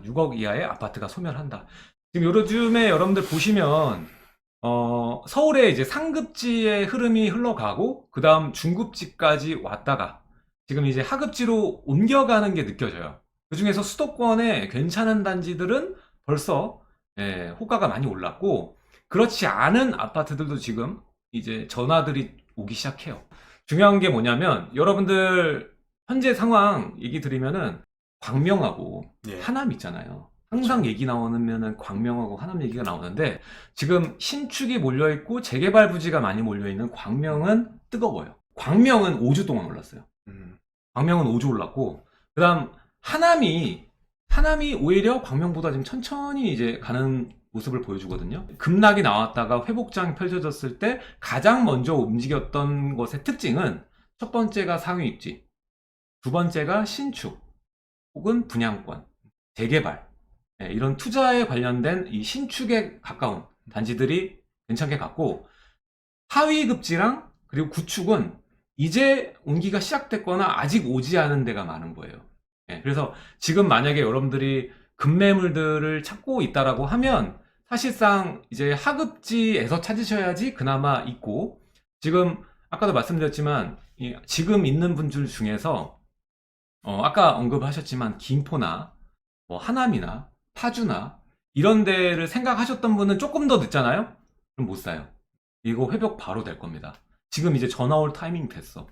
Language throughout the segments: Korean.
6억 이하의 아파트가 소멸한다. 지금 요즘에 여러분들 보시면 서울에 이제 상급지의 흐름이 흘러가고 그 다음 중급지까지 왔다가 지금 이제 하급지로 옮겨가는 게 느껴져요. 그 중에서 수도권에 괜찮은 단지들은 벌써 호가가 많이 올랐고 그렇지 않은 아파트들도 지금 이제 전화들이 오기 시작해요. 중요한 게 뭐냐면 여러분들 현재 상황 얘기 드리면은 광명하고 예. 하남 있잖아요. 항상 얘기 나오면은 광명하고 하남 얘기가 나오는데 지금 신축이 몰려있고 재개발 부지가 많이 몰려있는 광명은 뜨거워요. 광명은 5주 동안 올랐어요. 광명은 5주 올랐고 그 다음 하남이 오히려 광명보다 지금 천천히 이제 가는 모습을 보여주거든요. 급락이 나왔다가 회복장이 펼쳐졌을 때 가장 먼저 움직였던 것의 특징은 첫 번째가 상위 입지, 두 번째가 신축 혹은 분양권, 재개발 이런 투자에 관련된 이 신축에 가까운 단지들이 괜찮게 갔고 하위 급지랑 그리고 구축은 이제 온기가 시작됐거나 아직 오지 않은 데가 많은 거예요. 그래서 지금 만약에 여러분들이 급매물들을 찾고 있다라고 하면 사실상 이제 하급지에서 찾으셔야지 그나마 있고 지금 아까도 말씀드렸지만 지금 있는 분들 중에서 아까 언급하셨지만 김포나 뭐 하남이나 파주나 이런 데를 생각하셨던 분은 조금 더 늦잖아요? 그럼 못 사요. 이거 회복 바로 될 겁니다. 지금 이제 전화 올 타이밍 됐어.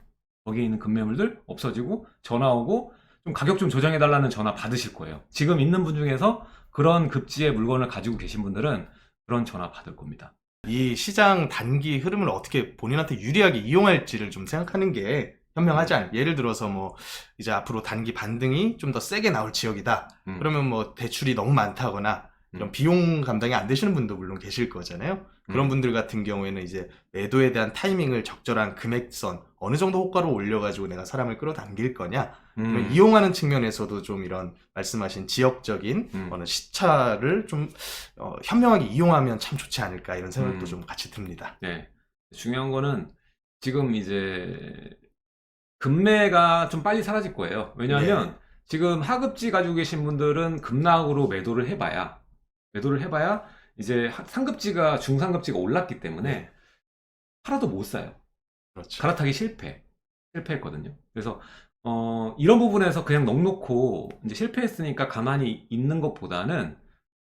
거기에 있는 급매물들 없어지고 전화 오고 좀 가격 좀 조정해 달라는 전화 받으실 거예요. 지금 있는 분 중에서 그런 급지의 물건을 가지고 계신 분들은 그런 전화 받을 겁니다. 이 시장 단기 흐름을 어떻게 본인한테 유리하게 이용할지를 좀 생각하는 게 현명하지 않을까. 예를 들어서 뭐 이제 앞으로 단기 반등이 좀 더 세게 나올 지역이다. 그러면 뭐 대출이 너무 많다거나 이런 비용 감당이 안 되시는 분도 물론 계실 거잖아요. 그런 분들 같은 경우에는 이제 매도에 대한 타이밍을 적절한 금액선 어느 정도 호가로 올려가지고 내가 사람을 끌어당길 거냐 그런 이용하는 측면에서도 좀 이런 말씀하신 지역적인 어느 시차를 좀 현명하게 이용하면 참 좋지 않을까 이런 생각도 좀 같이 듭니다. 네. 중요한 거는 지금 이제 급매가 좀 빨리 사라질 거예요. 왜냐하면 지금 하급지 가지고 계신 분들은 급락으로 매도를 해봐야 이제 상급지가 중상급지가 올랐기 때문에 팔아도 못 사요. 그렇죠. 갈아타기 실패했거든요. 그래서 이런 부분에서 그냥 넉놓고 이제 실패했으니까 가만히 있는 것보다는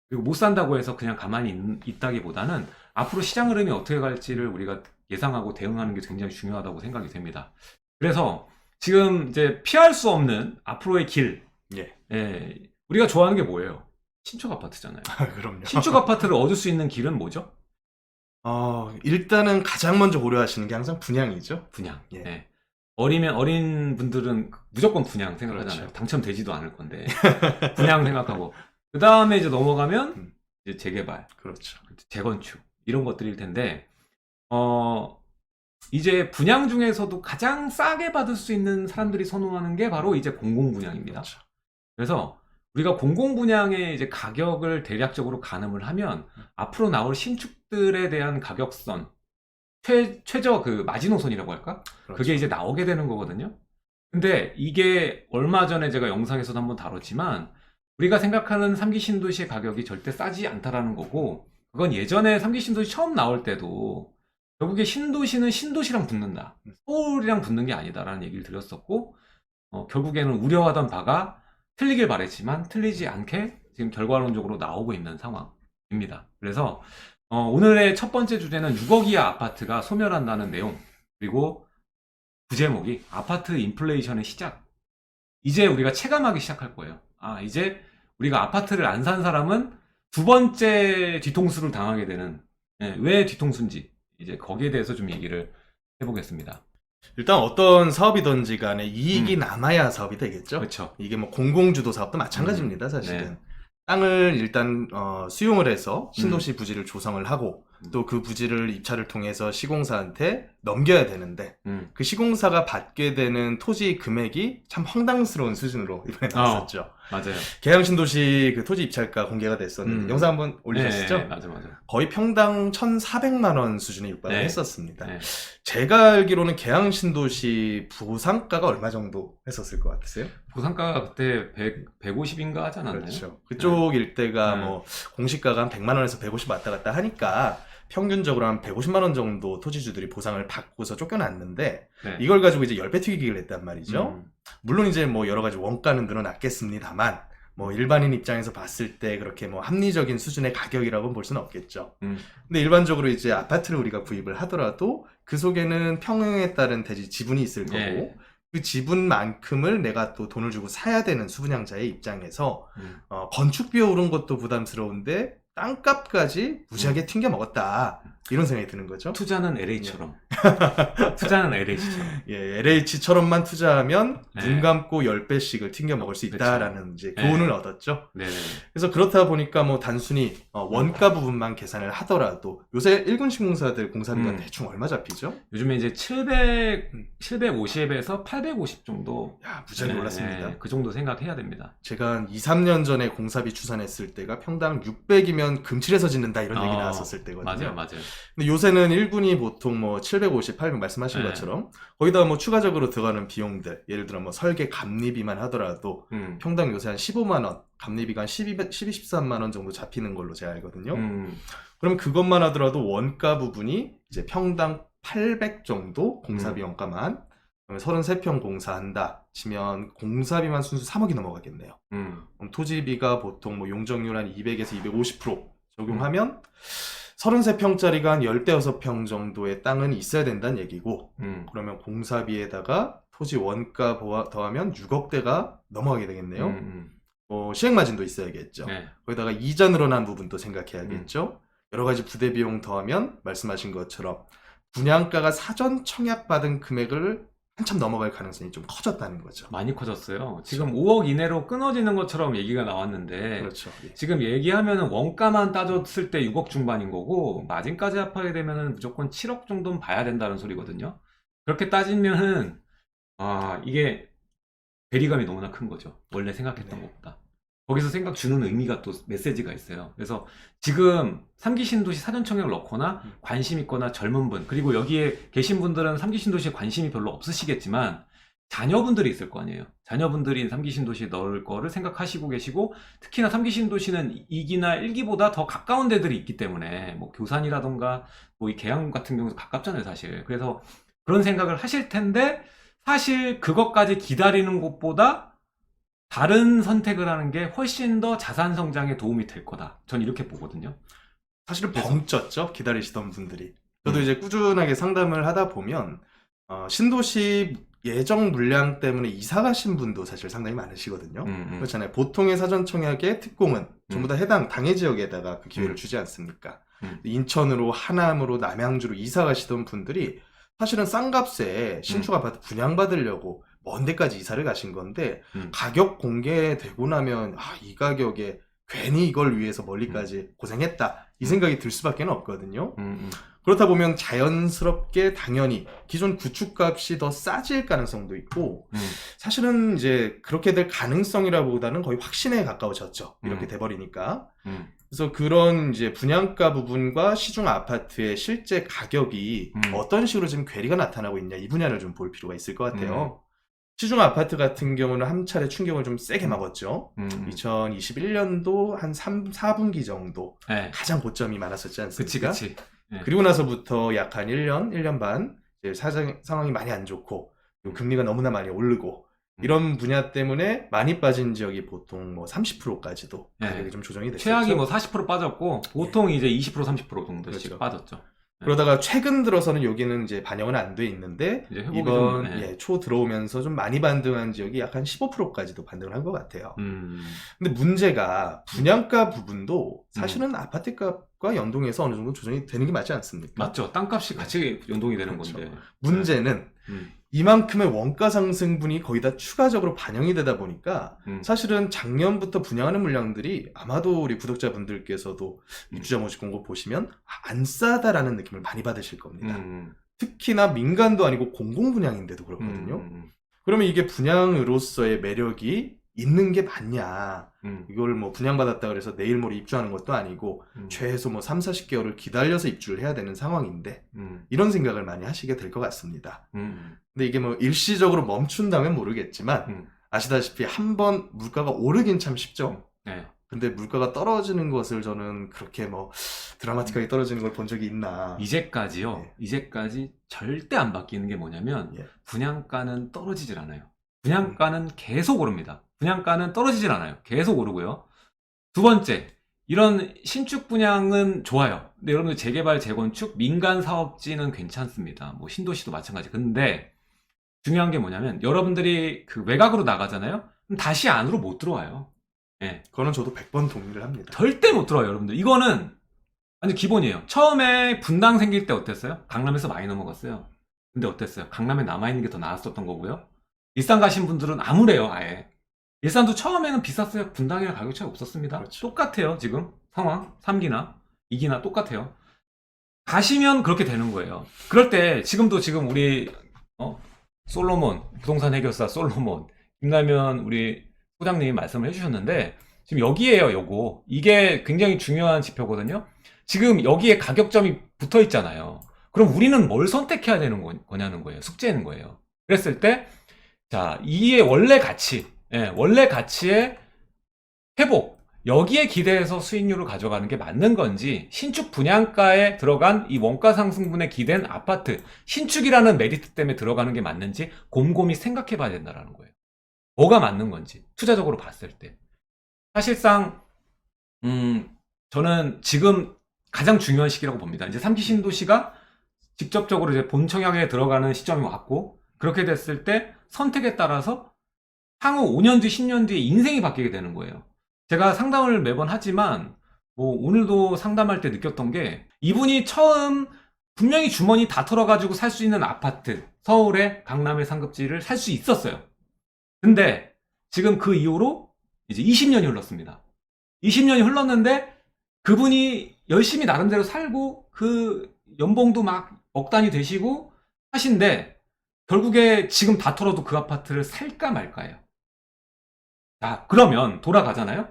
그리고 못 산다고 해서 그냥 가만히 있다기보다는 앞으로 시장 흐름이 어떻게 갈지를 우리가 예상하고 대응하는 게 굉장히 중요하다고 생각이 됩니다. 그래서 지금 이제 피할 수 없는 앞으로의 길, 우리가 좋아하는 게 뭐예요? 신축 아파트잖아요. 그럼요. 신축 아파트를 얻을 수 있는 길은 뭐죠? 일단은 가장 먼저 고려하시는 게 항상 분양이죠. 분양. 예. 어린 분들은 무조건 분양 생각하잖아요. 그렇죠. 당첨되지도 않을 건데 분양 생각하고 그 다음에 이제 넘어가면 이제 재개발, 그렇죠. 재건축 이런 것들일 텐데 이제 분양 중에서도 가장 싸게 받을 수 있는 사람들이 선호하는 게 바로 이제 공공분양입니다. 그렇죠. 그래서 우리가 공공분양의 이제 가격을 대략적으로 가늠을 하면 앞으로 나올 신축들에 대한 가격선, 최저 그 마지노선이라고 할까? 그렇죠. 그게 이제 나오게 되는 거거든요. 근데 이게 얼마 전에 제가 영상에서도 한번 다뤘지만 우리가 생각하는 3기 신도시의 가격이 절대 싸지 않다라는 거고 그건 예전에 3기 신도시 처음 나올 때도 결국에 신도시는 신도시랑 붙는다. 서울이랑 붙는 게 아니다라는 얘기를 드렸었고 결국에는 우려하던 바가 틀리길 바랬지만 틀리지 않게 지금 결과론적으로 나오고 있는 상황입니다. 그래서 오늘의 첫 번째 주제는 6억 이하 아파트가 소멸한다는 내용 그리고 부제목이 아파트 인플레이션의 시작. 이제 우리가 체감하기 시작할 거예요. 이제 우리가 아파트를 안 산 사람은 두 번째 뒤통수를 당하게 되는 왜 뒤통수인지 이제 거기에 대해서 좀 얘기를 해보겠습니다. 일단 어떤 사업이든지 간에 이익이 남아야 사업이 되겠죠. 그렇죠. 이게 뭐 공공주도 사업도 마찬가지입니다, 사실은. 땅을 일단 수용을 해서 신도시 부지를 조성을 하고 또 그 부지를 입찰을 통해서 시공사한테 넘겨야 되는데 그 시공사가 받게 되는 토지 금액이 참 황당스러운 수준으로 이번에 나왔었죠. 맞아요. 계양 신도시 그 토지 입찰가 공개가 됐었는데 영상 한번 올리셨죠? 네, 맞아. 거의 평당 1,400만 원 수준에 육박을 네. 했었습니다. 네. 제가 알기로는 계양 신도시 부상가가 얼마 정도 했었을 것 같으세요? 부산가가 그때 150인가 하지 않았나요? 그렇죠. 그쪽 일대가 네. 뭐 공시가가 한 100만 원에서 150 왔다 갔다 하니까 평균적으로 한 150만 원 정도 토지주들이 보상을 받고서 쫓겨났는데 네. 이걸 가지고 이제 10배 튀기기를 했단 말이죠. 음. 물론 이제 뭐 여러 가지 원가는 늘어났겠습니다만 뭐 일반인 입장에서 봤을 때 그렇게 뭐 합리적인 수준의 가격이라고는 볼 수는 없겠죠. 근데 일반적으로 이제 아파트를 우리가 구입을 하더라도 그 속에는 평형에 따른 대지 지분이 있을 거고 예. 그 지분만큼을 내가 또 돈을 주고 사야 되는 수분양자의 입장에서 건축비에 오른 것도 부담스러운데 땅값까지 무지하게 튕겨 먹었다 이런 생각이 드는 거죠. 투자는 LH처럼. 투자는 LH처럼. 예, LH처럼만 투자하면 네. 눈 감고 10배씩을 튕겨 먹을 수 있다라는 이제 교훈을 얻었죠. 네. 그래서 그렇다 보니까 뭐 단순히 원가 부분만 계산을 하더라도 요새 1군 시공사들 공사비가 대충 얼마 잡히죠? 요즘에 이제 750에서 850 정도. 야, 무지하게 올랐습니다. 그 정도 생각해야 됩니다. 제가 한 2, 3년 전에 공사비 추산했을 때가 평당 600이면 금칠해서 짓는다 이런 얘기 나왔었을 때거든요. 맞아요. 근데 요새는 1군이 보통 뭐 750, 800 말씀하신 것처럼 거기다 뭐 추가적으로 들어가는 비용들, 예를 들어 뭐 설계 감리비만 하더라도 평당 요새 한 15만 원, 감리비가 한 12, 13만 원 정도 잡히는 걸로 제가 알거든요. 그럼 그것만 하더라도 원가 부분이 이제 평당 800 정도 공사비 원가만 33평 공사한다 치면 공사비만 순수 3억이 넘어가겠네요. 그럼 토지비가 보통 뭐 용적률 한 200에서 250% 적용하면 33평짜리가 한 10대여섯 정도의 땅은 있어야 된다는 얘기고 그러면 공사비에다가 토지 원가 더하면 6억대가 넘어가게 되겠네요. 시행마진도 있어야겠죠. 네. 거기다가 이자 늘어난 부분도 생각해야겠죠. 여러 가지 부대 비용 더하면 말씀하신 것처럼 분양가가 사전 청약받은 금액을 한참 넘어갈 가능성이 좀 커졌다는 거죠. 많이 커졌어요. 지금 5억 이내로 끊어지는 것처럼 얘기가 나왔는데 그렇죠. 예. 지금 얘기하면은 원가만 따졌을 때 6억 중반인 거고 마진까지 합하게 되면은 무조건 7억 정도는 봐야 된다는 소리거든요. 그렇게 따지면은 이게 괴리감이 너무나 큰 거죠. 원래 생각했던 것보다. 거기서 생각 주는 의미가 또 메시지가 있어요. 그래서 지금 3기 신도시 사전 청약을 넣거나 관심 있거나 젊은 분, 그리고 여기에 계신 분들은 3기 신도시에 관심이 별로 없으시겠지만 자녀분들이 있을 거 아니에요. 자녀분들이 3기 신도시에 넣을 거를 생각하시고 계시고, 특히나 3기 신도시는 2기나 1기보다 더 가까운 데들이 있기 때문에 뭐 교산이라던가 뭐 이 계양 같은 경우도 가깝잖아요, 사실. 그래서 그런 생각을 하실 텐데 사실 그것까지 기다리는 것보다 다른 선택을 하는 게 훨씬 더 자산 성장에 도움이 될 거다. 전 이렇게 보거든요. 사실은 벙쪘죠, 기다리시던 분들이. 저도 이제 꾸준하게 상담을 하다 보면 신도시 예정 물량 때문에 이사 가신 분도 사실 상당히 많으시거든요. 그렇잖아요. 보통의 사전 청약의 특공은 전부 다 해당 당해 지역에다가 그 기회를 주지 않습니까? 인천으로, 하남으로, 남양주로 이사 가시던 분들이 사실은 싼 값에 신축 아파트 분양받으려고 먼 데까지 이사를 가신 건데 가격 공개되고 나면 이 가격에 괜히 이걸 위해서 멀리까지 고생했다 이 생각이 들 수밖에 없거든요. 그렇다 보면 자연스럽게 당연히 기존 구축값이 더 싸질 가능성도 있고 사실은 이제 그렇게 될 가능성이라보다는 거의 확신에 가까워졌죠. 이렇게 돼버리니까. 그래서 그런 이제 분양가 부분과 시중 아파트의 실제 가격이 어떤 식으로 지금 괴리가 나타나고 있냐 이 분야를 좀 볼 필요가 있을 것 같아요. 시중 아파트 같은 경우는 한 차례 충격을 좀 세게 먹었죠. 2021년도 한 3, 4분기 정도 가장 고점이 많았었지 않습니까? 그치. 그리고 나서부터 약 한 1년, 1년 반 이제 상황이 많이 안 좋고 금리가 너무나 많이 오르고 이런 분야 때문에 많이 빠진 지역이 보통 뭐 30%까지도 가격이 좀 조정이 됐었죠. 최악이 뭐 40% 빠졌고 보통 이제 20% 30% 정도씩 그렇죠. 빠졌죠. 그러다가 최근 들어서는 여기는 이제 반영은 안 돼 있는데 이제 회복이 이번 초 들어오면서 좀 많이 반등한 지역이 약 한 15%까지도 반등을 한 것 같아요. 근데 문제가 분양가 부분도 사실은 아파트값과 연동해서 어느 정도 조정이 되는 게 맞지 않습니까? 맞죠. 땅값이 같이 연동이 되는 그렇죠. 건데. 문제는 이만큼의 원가 상승분이 거의 다 추가적으로 반영이 되다 보니까 사실은 작년부터 분양하는 물량들이 아마도 우리 구독자분들께서도 입주자 모집 공고 보시면 안 싸다라는 느낌을 많이 받으실 겁니다. 특히나 민간도 아니고 공공 분양인데도 그렇거든요. 그러면 이게 분양으로서의 매력이 있는 게 맞냐. 음. 이걸 뭐 분양받았다 그래서 내일 모레 입주하는 것도 아니고 최소 뭐 3, 40개월을 기다려서 입주를 해야 되는 상황인데 이런 생각을 많이 하시게 될 것 같습니다. 근데 이게 뭐 일시적으로 멈춘다면 모르겠지만 아시다시피 한번 물가가 오르긴 참 쉽죠. 네. 근데 물가가 떨어지는 것을 저는 그렇게 뭐 드라마틱하게 떨어지는 걸 본 적이 있나. 이제까지요. 예. 이제까지 절대 안 바뀌는 게 뭐냐면 예. 분양가는 떨어지질 않아요. 분양가는 계속 오릅니다. 분양가는 떨어지질 않아요. 계속 오르고요. 두 번째, 이런 신축 분양은 좋아요. 근데 여러분들 재개발, 재건축, 민간 사업지는 괜찮습니다. 뭐 신도시도 마찬가지. 근데 중요한 게 뭐냐면 여러분들이 그 외곽으로 나가잖아요. 그럼 다시 안으로 못 들어와요. 예. 그거는 저도 100번 동의를 합니다. 절대 못 들어와요, 여러분들. 이거는 완전 기본이에요. 처음에 분당 생길 때 어땠어요? 강남에서 많이 넘어갔어요. 근데 어땠어요? 강남에 남아있는 게 더 나았었던 거고요. 일산 가신 분들은 암울해요, 아예. 일산도 처음에는 비쌌어요. 분당이랑 가격 차이 없었습니다. 그렇죠. 똑같아요, 지금. 상황. 3기나 2기나 똑같아요. 가시면 그렇게 되는 거예요. 그럴 때, 지금 우리, 솔로몬, 부동산 해결사 솔로몬, 김남현 우리 소장님이 말씀을 해주셨는데, 지금 여기에요, 요거. 이게 굉장히 중요한 지표거든요. 지금 여기에 가격점이 붙어 있잖아요. 그럼 우리는 뭘 선택해야 되는 거냐는 거예요. 숙제는 거예요. 그랬을 때, 자, 이의 원래 가치, 원래 가치의 회복, 여기에 기대해서 수익률을 가져가는 게 맞는 건지, 신축 분양가에 들어간 이 원가 상승분에 기댄 아파트, 신축이라는 메리트 때문에 들어가는 게 맞는지 곰곰이 생각해 봐야 된다는 거예요. 뭐가 맞는 건지, 투자적으로 봤을 때. 사실상, 저는 지금 가장 중요한 시기라고 봅니다. 이제 3기 신도시가 직접적으로 이제 본 청약에 들어가는 시점이 왔고, 그렇게 됐을 때 선택에 따라서 향후 5년 뒤, 10년 뒤에 인생이 바뀌게 되는 거예요. 제가 상담을 매번 하지만, 뭐, 오늘도 상담할 때 느꼈던 게, 이분이 처음 분명히 주머니 다 털어가지고 살 수 있는 아파트, 서울의 강남의 상급지를 살 수 있었어요. 근데 지금 그 이후로 이제 20년이 흘렀습니다. 20년이 흘렀는데 그분이 열심히 나름대로 살고 그 연봉도 막 억 단위 되시고 하신데 결국에 지금 다 털어도 그 아파트를 살까 말까예요. 자, 그러면 돌아가잖아요.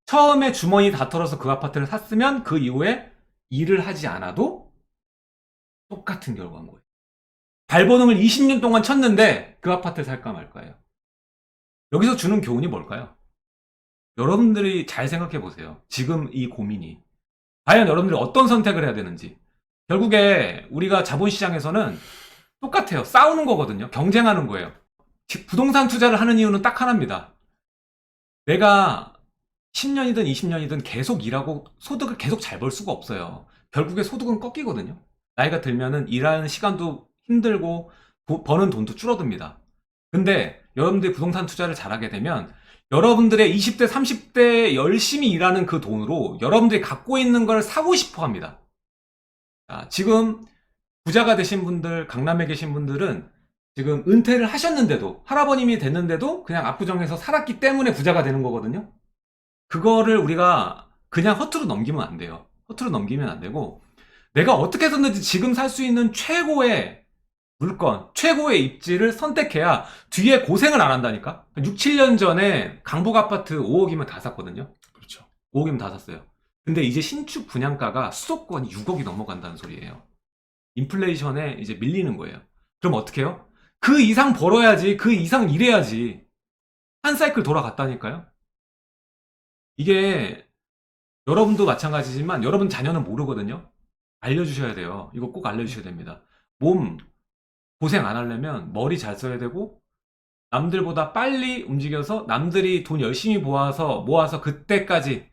처음에 주머니 다 털어서 그 아파트를 샀으면 그 이후에 일을 하지 않아도 똑같은 결과인 거예요. 발버둥을 20년 동안 쳤는데 그 아파트를 살까 말까예요. 여기서 주는 교훈이 뭘까요? 여러분들이 잘 생각해 보세요. 지금 이 고민이. 과연 여러분들이 어떤 선택을 해야 되는지. 결국에 우리가 자본시장에서는 똑같아요. 싸우는 거거든요. 경쟁하는 거예요. 부동산 투자를 하는 이유는 딱 하나입니다. 내가 10년이든 20년이든 계속 일하고 소득을 계속 잘 벌 수가 없어요. 결국에 소득은 꺾이거든요. 나이가 들면은 일하는 시간도 힘들고 버는 돈도 줄어듭니다. 근데 여러분들이 부동산 투자를 잘하게 되면 여러분들의 20대, 30대 열심히 일하는 그 돈으로 여러분들이 갖고 있는 걸 사고 싶어 합니다. 자, 지금 부자가 되신 분들, 강남에 계신 분들은 지금 은퇴를 하셨는데도, 할아버님이 됐는데도 그냥 압구정에서 살았기 때문에 부자가 되는 거거든요. 그거를 우리가 그냥 허투루 넘기면 안 돼요. 허투루 넘기면 안 되고, 내가 어떻게 해서든지 지금 살 수 있는 최고의 물건, 최고의 입지를 선택해야 뒤에 고생을 안 한다니까? 6, 7년 전에 강북 아파트 5억이면 다 샀거든요. 그렇죠. 5억이면 다 샀어요. 근데 이제 신축 분양가가 수도권이 6억이 넘어간다는 소리예요. 인플레이션에 이제 밀리는 거예요. 그럼 어떻게 해요? 그 이상 벌어야지, 그 이상 일해야지. 한 사이클 돌아갔다니까요? 이게 여러분도 마찬가지지만 여러분 자녀는 모르거든요? 알려주셔야 돼요. 이거 꼭 알려주셔야 됩니다. 몸 고생 안 하려면 머리 잘 써야 되고 남들보다 빨리 움직여서 남들이 돈 열심히 모아서 그때까지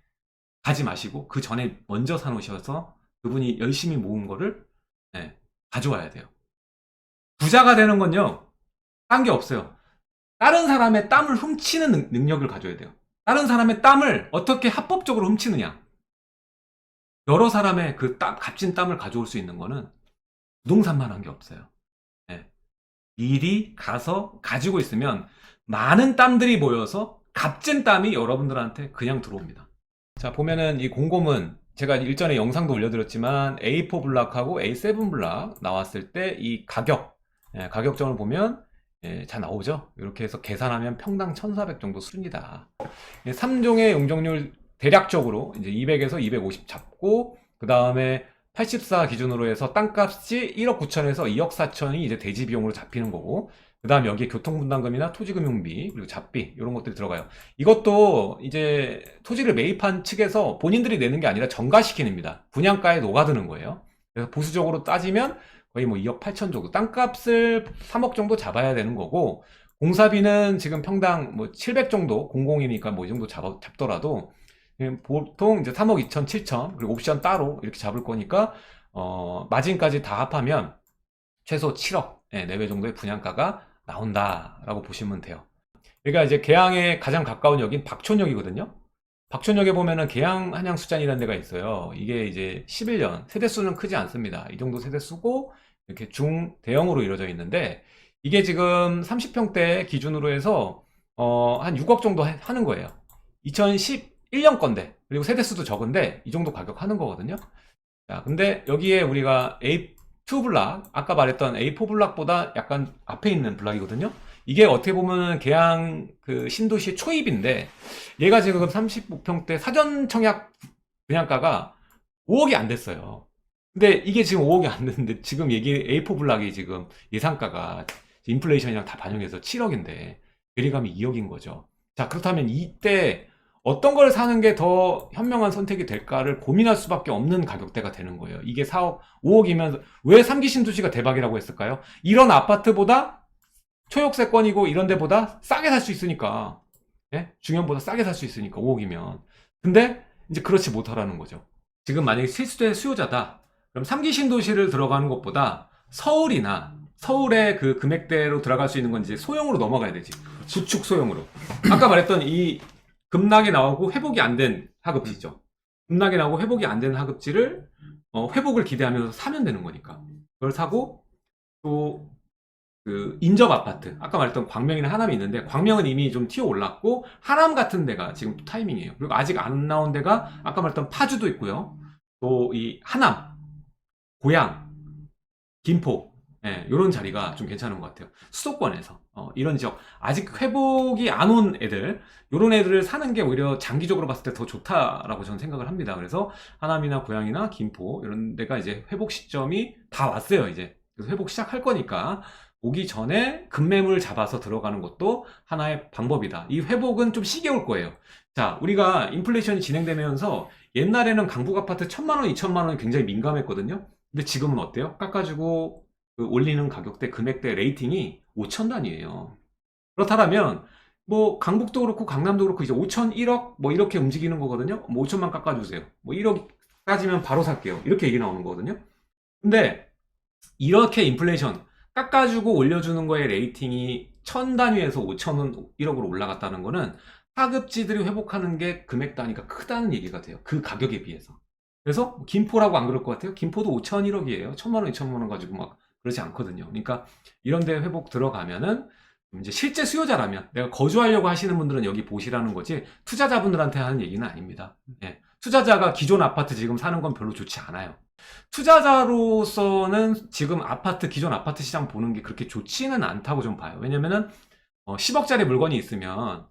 가지 마시고 그 전에 먼저 사놓으셔서 그분이 열심히 모은 거를 가져와야 돼요. 부자가 되는 건요. 딴 게 없어요. 다른 사람의 땀을 훔치는 능력을 가져야 돼요. 다른 사람의 땀을 어떻게 합법적으로 훔치느냐. 여러 사람의 그 값진 땀을 가져올 수 있는 거는 부동산만 한 게 없어요. 미리 가서 가지고 있으면 많은 땀들이 모여서 값진 땀이 여러분들한테 그냥 들어옵니다. 자, 보면은 이 곰곰은 제가 일전에 영상도 올려드렸지만 A4 블락하고 A7 블락 나왔을 때 이 가격점을 보면 예, 잘 나오죠? 이렇게 해서 계산하면 평당 1,400 정도 수준이다. 3종의 용적률 대략적으로 이제 200에서 250 잡고, 그 다음에 84 기준으로 해서 땅값이 1억 9천에서 2억 4천이 이제 대지 비용으로 잡히는 거고, 그 다음 여기에 교통분담금이나 토지금융비, 그리고 잡비, 이런 것들이 들어가요. 이것도 이제 토지를 매입한 측에서 본인들이 내는 게 아니라 정가시키는 겁니다. 분양가에 녹아드는 거예요. 그래서 보수적으로 따지면 거의 뭐 2억 8천 정도, 땅값을 3억 정도 잡아야 되는 거고, 공사비는 지금 평당 뭐 700 정도, 공공이니까 뭐 이 정도 잡더라도, 보통 이제 3억 2천, 7천, 그리고 옵션 따로 이렇게 잡을 거니까, 마진까지 다 합하면 최소 7억 내외 정도의 분양가가 나온다라고 보시면 돼요. 여기가 이제 계양에 가장 가까운 역인 박촌역이거든요. 박촌역에 보면은 계양 한양수잔이라는 데가 있어요. 이게 이제 11년, 세대수는 크지 않습니다. 이 정도 세대수고, 이렇게 중대형으로 이루어져 있는데, 이게 지금 30평대 기준으로 해서, 한 6억 정도 하는 거예요. 2011년 건데, 그리고 세대수도 적은데, 이 정도 가격 하는 거거든요. 자, 근데 여기에 우리가 A2 블락, 아까 말했던 A4 블락보다 약간 앞에 있는 블락이거든요. 이게 어떻게 보면 계양 그 신도시 초입인데, 얘가 지금 35평대 사전 청약 분양가가 5억이 안 됐어요. 근데 이게 지금 5억이 안 됐는데, 지금 얘기 A4 블락이 지금 예상가가 인플레이션이랑 다 반영해서 7억인데 괴리감이 2억인 거죠. 자, 그렇다면 이때 어떤 걸 사는 게 더 현명한 선택이 될까를 고민할 수밖에 없는 가격대가 되는 거예요. 이게 4억, 5억이면 왜 3기 신도시가 대박이라고 했을까요? 이런 아파트보다 초역세권이고 이런 데보다 싸게 살 수 있으니까. 예? 중형보다 싸게 살 수 있으니까 5억이면. 근데 이제 그렇지 못하라는 거죠. 지금 만약에 실수된 수요자다. 그럼 3기 신도시를 들어가는 것보다 서울이나 서울의 그 금액대로 들어갈 수 있는 건 이제 소형으로 넘어가야 되지. 구축 소형으로. 아까 말했던 이 급락이 나오고 회복이 안 된 하급지죠. 급락이 나오고 회복이 안 된 하급지를 회복을 기대하면서 사면 되는 거니까. 그걸 사고 또 그 인접 아파트, 아까 말했던 광명이나 하남이 있는데, 광명은 이미 좀 튀어 올랐고 하남 같은 데가 지금 또 타이밍이에요. 그리고 아직 안 나온 데가 아까 말했던 파주도 있고요. 또 이 하남, 고양, 김포, 이런 자리가 좀 괜찮은 것 같아요. 수도권에서 이런 지역 아직 회복이 안 온 애들, 이런 애들을 사는 게 오히려 장기적으로 봤을 때 더 좋다라고 저는 생각을 합니다. 그래서 하남이나 고양이나 김포 이런 데가 이제 회복 시점이 다 왔어요. 이제 그래서 회복 시작할 거니까 오기 전에 급매물 잡아서 들어가는 것도 하나의 방법이다. 이 회복은 좀 시게 올 거예요. 자, 우리가 인플레이션이 진행되면서 옛날에는 강북 아파트 1,000만 원, 2,000만 원이 굉장히 민감했거든요. 근데 지금은 어때요? 깎아주고 그 올리는 가격대, 금액대 레이팅이 5천 단위예요. 그렇다면 뭐 강북도 그렇고 강남도 그렇고 이제 5천, 1억 뭐 이렇게 움직이는 거거든요. 뭐 5천만 깎아주세요. 뭐 1억 따지면 바로 살게요. 이렇게 얘기 나오는 거거든요. 근데 이렇게 인플레이션 깎아주고 올려주는 거에 레이팅이 1,000단위에서 5천원, 1억으로 올라갔다는 거는 하급지들이 회복하는 게 금액 단위가 크다는 얘기가 돼요. 그 가격에 비해서. 그래서 김포라고 안 그럴 것 같아요. 김포도 5천, 1억이에요. 1,000만 원, 2,000만 원 가지고 막 그렇지 않거든요. 그러니까 이런 데 회복 들어가면은 이제 실제 수요자라면, 내가 거주하려고 하시는 분들은 여기 보시라는 거지 투자자분들한테 하는 얘기는 아닙니다. 예. 투자자가 기존 아파트 지금 사는 건 별로 좋지 않아요. 투자자로서는 지금 기존 아파트 시장 보는 게 그렇게 좋지는 않다고 좀 봐요. 왜냐면은 10억짜리 물건이 있으면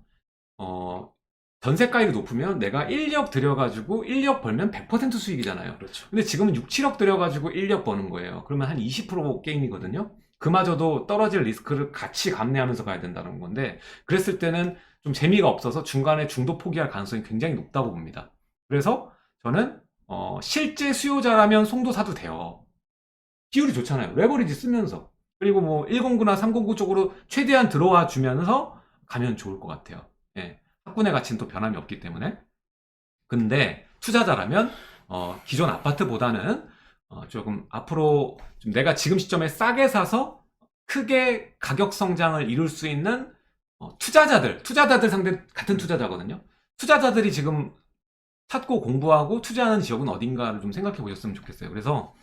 전세가율이 높으면 내가 1억 들여가지고 1억 벌면 100% 수익이잖아요. 그렇죠. 근데 지금은 6, 7억 들여가지고 1억 버는 거예요. 그러면 한 20% 게임이거든요. 그마저도 떨어질 리스크를 같이 감내하면서 가야 된다는 건데, 그랬을 때는 좀 재미가 없어서 중간에 중도 포기할 가능성이 굉장히 높다고 봅니다. 그래서 저는 실제 수요자라면 송도 사도 돼요. 비율이 좋잖아요. 레버리지 쓰면서. 그리고 뭐 109나 309 쪽으로 최대한 들어와 주면서 가면 좋을 것 같아요. 예. 학군의 가치는 또 변함이 없기 때문에. 근데 투자자라면 기존 아파트보다는 조금 앞으로 좀 내가 지금 시점에 싸게 사서 크게 가격 성장을 이룰 수 있는 투자자들 상대 같은 투자자거든요. 투자자들이 지금 찾고 공부하고 투자하는 지역은 어딘가를 좀 생각해 보셨으면 좋겠어요. 그래서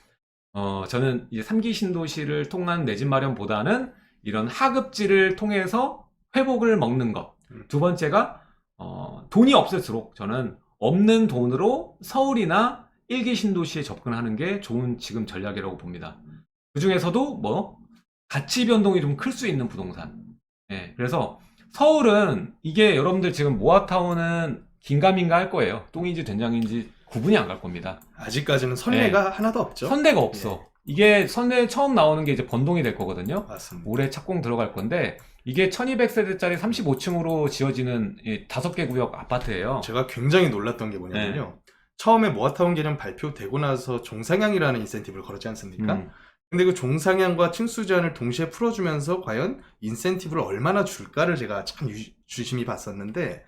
저는 이제 3기 신도시를 통한 내 집 마련보다는 이런 하급지를 통해서 회복을 먹는 것. 두 번째가 돈이 없을수록 저는 없는 돈으로 서울이나 1기 신도시에 접근하는 게 좋은 지금 전략이라고 봅니다. 그 중에서도 뭐 가치 변동이 좀 클 수 있는 부동산. 예, 그래서 서울은 이게 여러분들 지금 모아타운은 긴가민가 할 거예요. 똥인지 된장인지 구분이 안 갈 겁니다. 아직까지는 선례가 하나도 없죠. 선대가 없어. 이게 선대 처음 나오는 게 이제 번동이 될 거거든요. 맞습니다. 올해 착공 들어갈 건데 이게 1200세대짜리 35층으로 지어지는 5개 구역 아파트예요. 제가 굉장히 놀랐던 게 뭐냐면요. 처음에 모아타운 개념 발표되고 나서 종상향이라는 인센티브를 걸었지 않습니까? 근데 그 종상향과 층수 제한을 동시에 풀어주면서 과연 인센티브를 얼마나 줄까를 제가 참 유심히 봤었는데,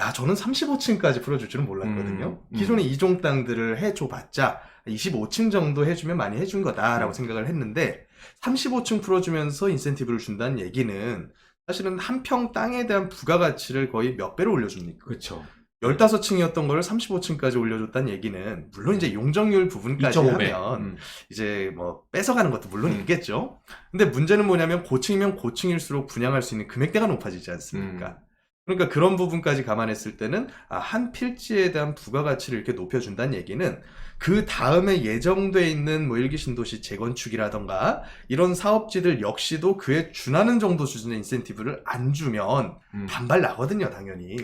야, 저는 35층까지 풀어줄 줄은 몰랐거든요. 기존의 이종 땅들을 해줘봤자 25층 정도 해주면 많이 해준 거다라고 생각을 했는데, 35층 풀어주면서 인센티브를 준다는 얘기는 사실은 한 평 땅에 대한 부가가치를 거의 몇 배로 올려줍니까? 그렇죠. 15층이었던 거를 35층까지 올려줬다는 얘기는, 물론 이제 용적률 부분까지 2.5배. 하면 이제 뭐 뺏어가는 것도 물론 있겠죠. 근데 문제는 뭐냐면 고층이면 고층일수록 분양할 수 있는 금액대가 높아지지 않습니까? 그러니까 그런 부분까지 감안했을 때는 한 필지에 대한 부가가치를 이렇게 높여준다는 얘기는 그 다음에 예정돼 있는 뭐 일기 신도시 재건축이라던가 이런 사업지들 역시도 그에 준하는 정도 수준의 인센티브를 안 주면 반발 나거든요, 당연히.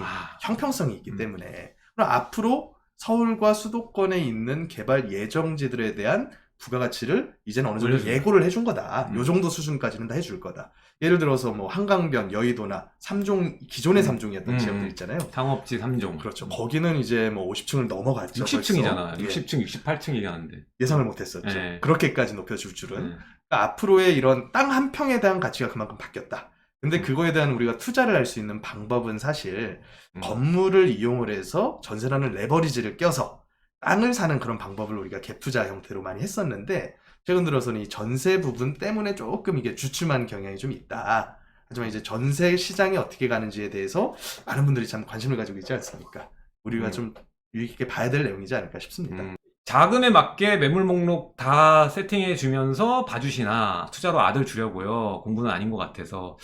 형평성이 있기 때문에. 그럼 앞으로 서울과 수도권에 있는 개발 예정지들에 대한 부가가치를 이제는 어느 정도 예고를 해준 거다. 요 정도 수준까지는 다 해줄 거다. 예를 들어서 뭐 한강변, 여의도나 3종, 기존의 3종이었던 지역들 있잖아요. 상업지 3종. 그렇죠. 거기는 이제 뭐 50층을 넘어갔죠. 60층이잖아. 벌써. 60층, 68층 얘기하는데. 예상을 못했었죠. 예. 그렇게까지 높여줄 줄은. 그러니까 앞으로의 이런 땅 한 평에 대한 가치가 그만큼 바뀌었다. 근데 그거에 대한 우리가 투자를 할 수 있는 방법은 사실 건물을 이용을 해서 전세라는 레버리지를 껴서 땅을 사는 그런 방법을 우리가 갭 투자 형태로 많이 했었는데, 최근 들어서는 이 전세 부분 때문에 조금 이게 주춤한 경향이 좀 있다. 하지만 이제 전세 시장이 어떻게 가는지에 대해서 많은 분들이 참 관심을 가지고 있지 않습니까? 우리가 좀 유익 있게 봐야 될 내용이지 않을까 싶습니다. 자금에 맞게 매물 목록 다 세팅해 주면서 봐주시나 투자로 아들 주려고요. 공부는 아닌 것 같아서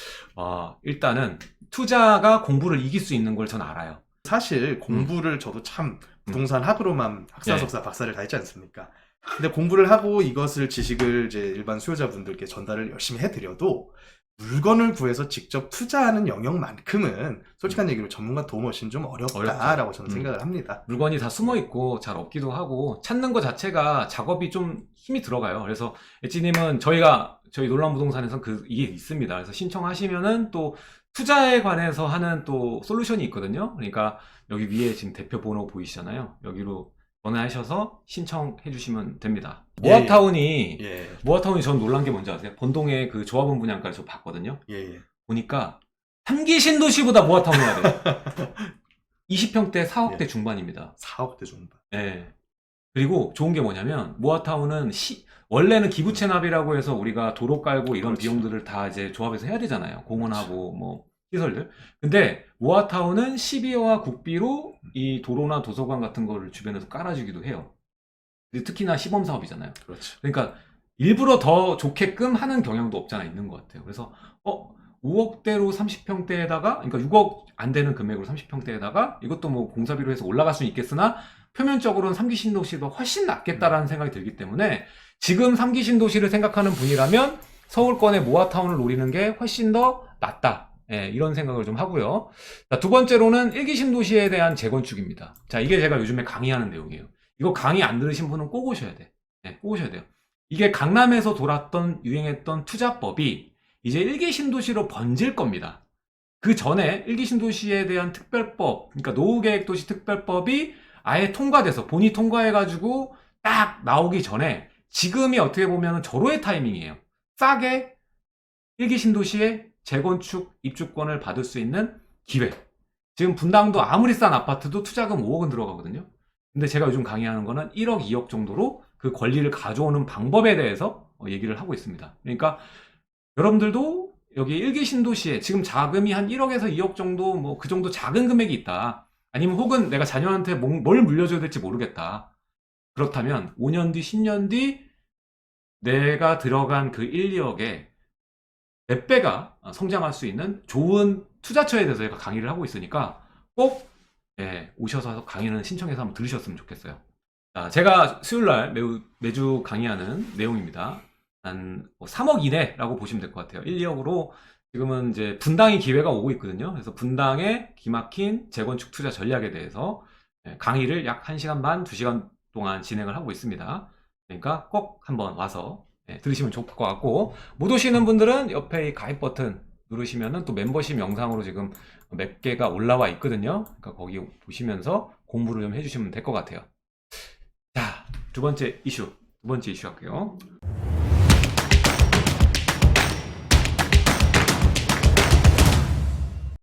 일단은 투자가 공부를 이길 수 있는 걸 전 알아요. 사실 공부를 저도 참 부동산 학으로만 학사, 석사, 박사를 다 했지 않습니까? 근데 공부를 하고 이것을 지식을 이제 일반 수요자분들께 전달을 열심히 해드려도 물건을 구해서 직접 투자하는 영역만큼은 솔직한 얘기로 전문가 도움 없이는 좀 어렵다라고 저는 생각을 합니다. 물건이 다 숨어 있고 잘 없기도 하고 찾는 것 자체가 작업이 좀 힘이 들어가요. 그래서 엣지님은 저희 놀란 부동산에서 이게 있습니다. 그래서 신청하시면은 또 투자에 관해서 하는 또 솔루션이 있거든요. 그러니까 여기 위에 지금 대표 번호 보이시잖아요. 여기로 전화하셔서 신청해 주시면 됩니다. 모아타운이 전 놀란 게 뭔지 아세요? 번동의 그 조합원 분양가를 저 봤거든요. 보니까 3기 신도시보다 모아타운이 해야 돼요. 20평대 4억대 중반입니다. 4억대 중반. 예. 그리고 좋은 게 뭐냐면 모아타운은 원래는 기부 체납이라고 해서 우리가 도로 깔고 이런 비용들을 다 이제 조합에서 해야 되잖아요. 공원하고 뭐 시설들. 근데 모아타운은 시비와 국비로 이 도로나 도서관 같은 거를 주변에서 깔아주기도 해요. 특히나 시범 사업이잖아요. 그렇죠. 그러니까 일부러 더 좋게끔 하는 경향도 없잖아 있는 것 같아요. 그래서 5억대로 30평대에다가 그러니까 6억 안 되는 금액으로 30평대에다가 이것도 뭐 공사비로 해서 올라갈 수는 있겠으나 표면적으로는 3기 신도시가 훨씬 낫겠다라는 생각이 들기 때문에 지금 3기 신도시를 생각하는 분이라면 서울권의 모아타운을 노리는 게 훨씬 더 낫다. 이런 생각을 좀 하고요. 자, 두 번째로는 1기 신도시에 대한 재건축입니다. 자, 이게 제가 요즘에 강의하는 내용이에요. 이거 강의 안 들으신 분은 꼭 오셔야 돼. 꼭 오셔야 돼요. 이게 강남에서 유행했던 투자법이 이제 1기 신도시로 번질 겁니다. 그 전에 1기 신도시에 대한 특별법, 그러니까 노후계획도시 특별법이 아예 통과돼서 본이 통과해가지고 딱 나오기 전에 지금이 어떻게 보면 절호의 타이밍이에요. 싸게 1기 신도시에 재건축 입주권을 받을 수 있는 기회. 지금 분당도 아무리 싼 아파트도 투자금 5억은 들어가거든요. 근데 제가 요즘 강의하는 거는 1억, 2억 정도로 그 권리를 가져오는 방법에 대해서 얘기를 하고 있습니다. 그러니까 여러분들도 여기 1기 신도시에 지금 자금이 한 1억에서 2억 정도 뭐 그 정도 작은 금액이 있다. 아니면 혹은 내가 자녀한테 뭘 물려줘야 될지 모르겠다. 그렇다면 5년 뒤, 10년 뒤 내가 들어간 그 1, 2억에 몇 배가 성장할 수 있는 좋은 투자처에 대해서 제가 강의를 하고 있으니까 꼭 오셔서 강의는 신청해서 한번 들으셨으면 좋겠어요. 자, 제가 수요일날 매주 강의하는 내용입니다. 한 3억 이내라고 보시면 될 것 같아요. 1, 2억으로 지금은 이제 분당이 기회가 오고 있거든요. 그래서 분당의 기막힌 재건축 투자 전략에 대해서 강의를 약 1시간 반, 2시간 동안 진행을 하고 있습니다. 그러니까 꼭 한번 와서 들으시면 좋을 것 같고, 못 오시는 분들은 옆에 이 가입 버튼 누르시면은 또 멤버십 영상으로 지금 몇 개가 올라와 있거든요. 그러니까 거기 보시면서 공부를 좀 해주시면 될 것 같아요. 자, 두 번째 이슈 할게요.